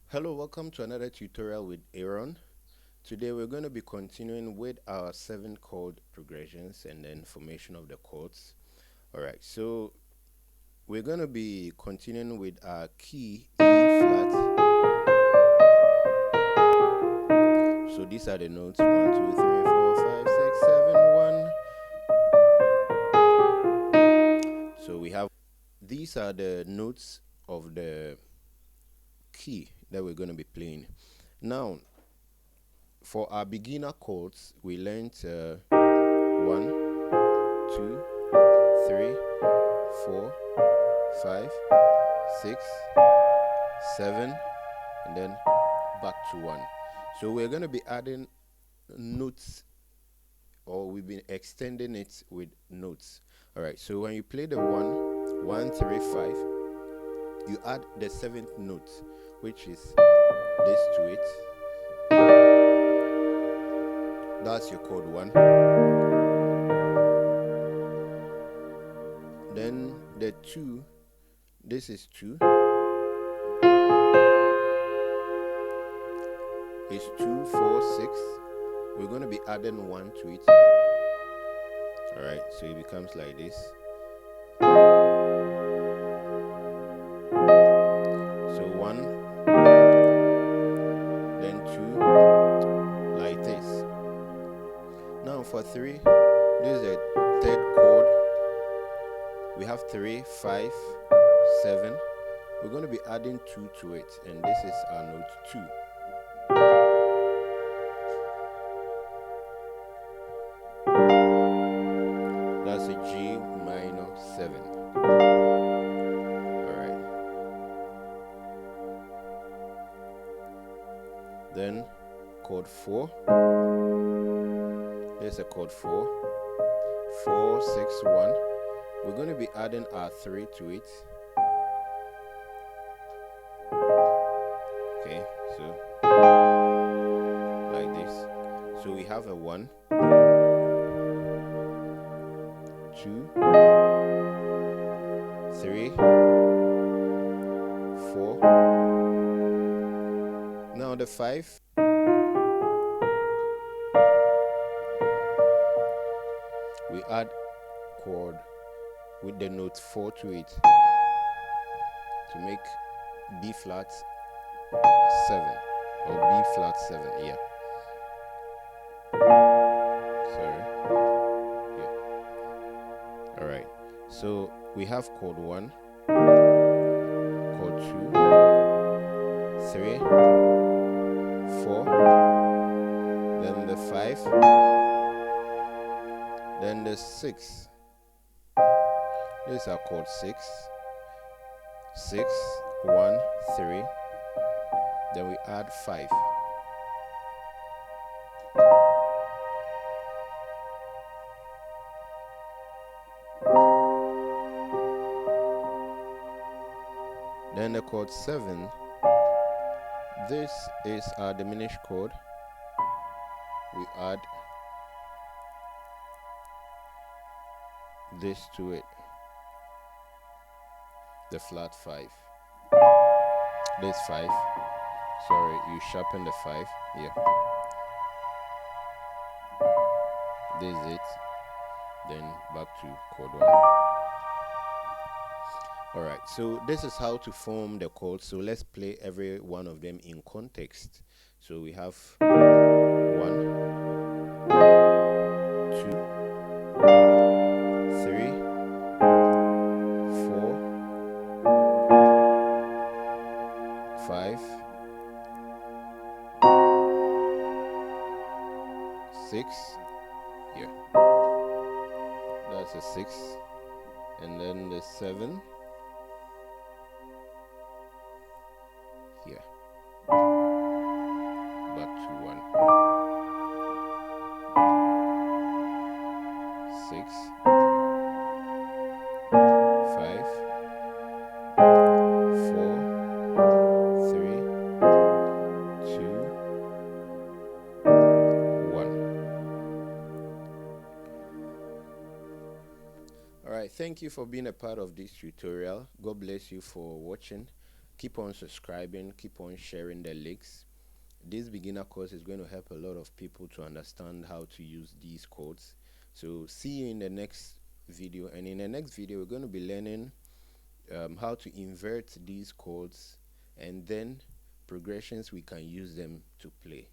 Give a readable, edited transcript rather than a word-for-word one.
Hello, welcome to another tutorial with Aaron. Today we're going to be continuing with our 7 chord progressions and then formation of the chords. Alright, so we're going to be continuing with our key E flat. So these are the notes 1, 2, 3, 4, 5, 6, 7, 1. So we have, these are the notes of the key that we're going to be playing. Now, for our beginner chords, we learned 1, 2, 3, 4, 5, 6, 7, and then back to 1. So we're going to be adding notes, or we've been extending it with notes. Alright, so when you play the 1, 1, 3, 5, you add the 7th note, which is this to it. That's your chord 1. Then the 2, this is 2. It's 2, 4, 6. We're going to be adding 1 to it. Alright, so it becomes like this. So 1, then 2, like this. Now for 3, this is the 3rd chord. We have 3, 5, 7. We're going to be adding 2 to it, and this is our note 2. That's a G minor 7. Alright. Then chord 4. There's a chord 4. 4, 6, 1. We're going to be adding our 3 to it. Okay, so like this. So we have a 1, 2, 3, 4. Now the 5. We add chord with the note 4 to it to make B flat 7 or B flat 7. Yeah. Sorry. Yeah. Alright. So we have chord 1, chord 2, 3, 4, then the 5, then the 6. These are chord 6, 6, 1, 3. Then we add 5. Then the chord 7. This is our diminished chord. We add this to it. The flat 5. This 5. Sorry, you sharpen the 5. Yeah. This is it. Then back to chord 1. Alright, so this is how to form the chords. So let's play every one of them in context. So we have 1, 2, 3, 4, 5, 6. Yeah, that's a 6. And then the 7 here. Back to 1. 6. thank you for being a part of this tutorial. God bless you for watching. Keep on subscribing, keep on sharing the links. This beginner course is going to help a lot of people to understand how to use these chords. So see you in the next video, and in the next video we're going to be learning how to invert these chords, and then progressions we can use them to play.